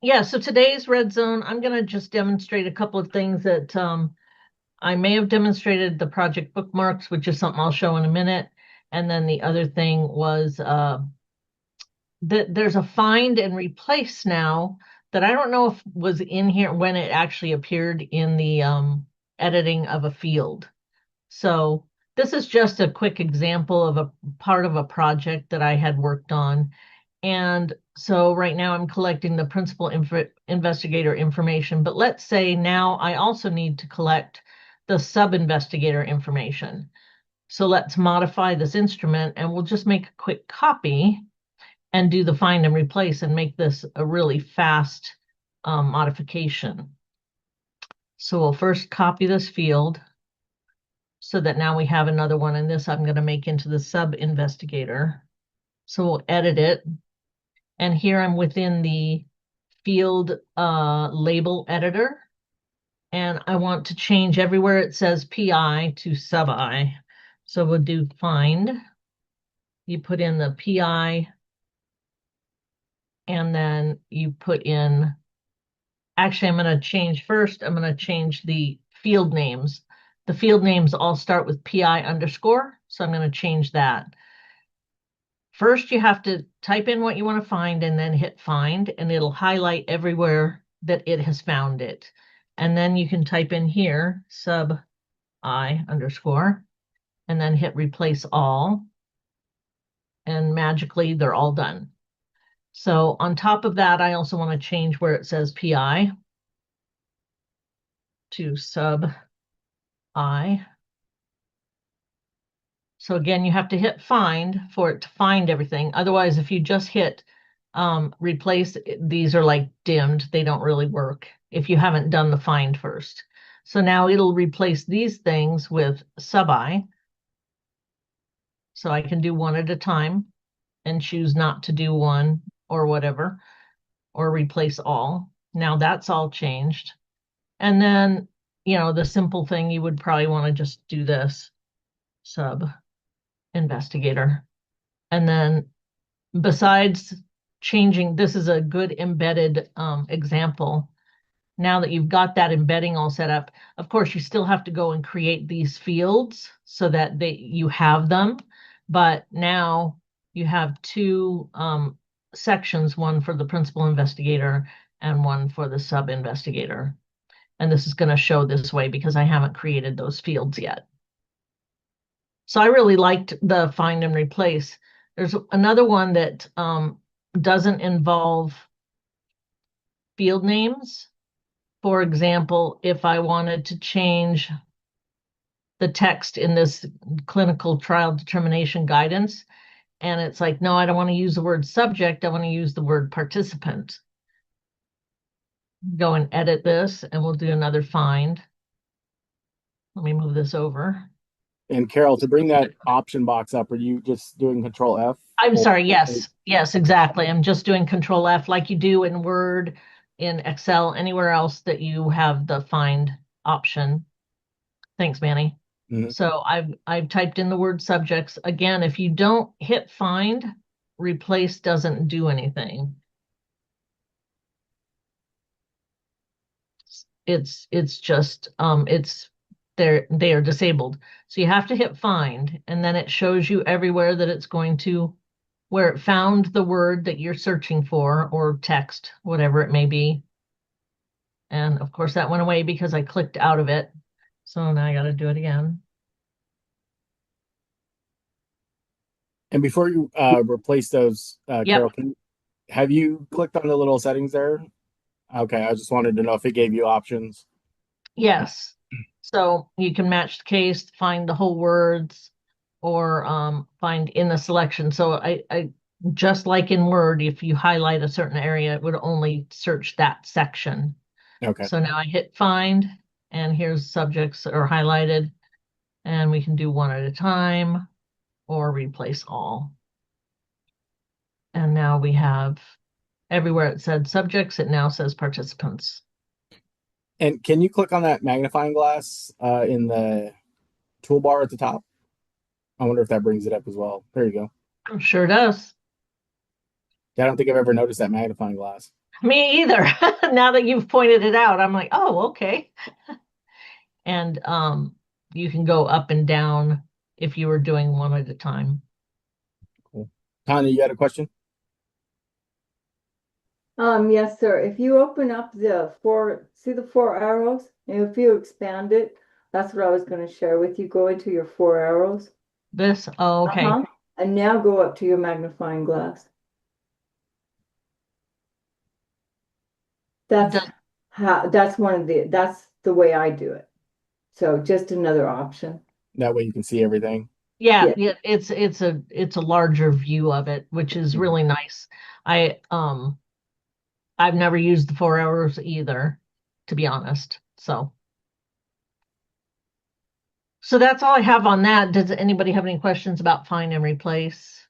Yeah, so today's red zone, I'm going to just demonstrate a couple of things that I may have demonstrated the project bookmarks, which is something I'll show in a minute. And then the other thing was that there's a find and replace now that I don't know if was in here when it actually appeared in the editing of a field. So this is just a quick example of a part of a project that I had worked on. And so right now I'm collecting the principal investigator information, but let's say now I also need to collect the sub-investigator information. So let's modify this instrument and we'll just make a quick copy and do the find and replace and make this a really fast modification. So we'll first copy this field so that now we have another one, and this I'm going to make into the sub-investigator. So we'll edit it. And here I'm within the field label editor. And I want to change everywhere it says PI to sub-I. So we'll do find. You put in the PI, and then you put in, actually, I'm going to change first, I'm going to change the field names. The field names all start with PI underscore, so I'm going to change that. First, you have to type in what you want to find and then hit find, and it'll highlight everywhere that it has found it. And then you can type in here, sub I underscore, and then hit replace all. And magically, they're all done. So on top of that, I also want to change where it says PI to sub I. So again, you have to hit find for it to find everything. Otherwise, if you just hit replace, these are like dimmed. They don't really work if you haven't done the find first. So now it'll replace these things with sub-I. So I can do one at a time and choose not to do one or whatever, or replace all. Now that's all changed. And then, the simple thing, you would probably want to just do this sub investigator. And then besides changing, this is a good embedded example. Now that you've got that embedding all set up, of course, you still have to go and create these fields so that you have them. But now you have two sections, one for the principal investigator and one for the sub investigator. And this is going to show this way because I haven't created those fields yet. So I really liked the find and replace. There's another one that doesn't involve field names. For example, if I wanted to change the text in this clinical trial determination guidance, and it's like, no, I don't want to use the word subject, I want to use the word participant. Go and edit this, and we'll do another find. Let me move this over. And Carol, to bring that option box up, are you just doing Control F? I'm Or sorry, yes, exactly. I'm just doing Control F like you do in Word, in Excel, anywhere else that you have the find option. Thanks, Manny. Mhm. So I've typed in the word subjects. Again, if you don't hit find, replace doesn't do anything. It's just they are disabled. So you have to hit find, and then it shows you everywhere that it's going to where it found the word that you're searching for, or text, whatever it may be. And of course that went away because I clicked out of it. So now I got to do it again. And before you replace those, Carol, Yep. have you clicked on the little settings there? Okay, I just wanted to know if it gave you options. Yes. So you can match the case, find the whole words, or find in the selection. So I just like in Word, if you highlight a certain area, it would only search that section. Okay. So now I hit find, and here's subjects that are highlighted, and we can do one at a time or replace all. And now we have everywhere it said subjects, it now says participants. And can you click on that magnifying glass in the toolbar at the top? I wonder if that brings it up as well. There you go. Sure does. Yeah, I don't think I've ever noticed that magnifying glass. Me either. Now that you've pointed it out, I'm like, oh, okay. And you can go up and down if you were doing one at a time. Cool. Tanya, you had a question? Yes, sir. If you open up see the four arrows, and if you expand it, that's what I was going to share with you. Go into your four arrows. This, oh, okay. And now go up to your magnifying glass. That's Does, that's the way I do it. So just another option. That way you can see everything. yeah, Yeah. yeah, it's a larger view of it, which is Mhm. really nice. I I've never used the 4 hours either, to be honest. So that's all I have on that. Does anybody have any questions about find and replace?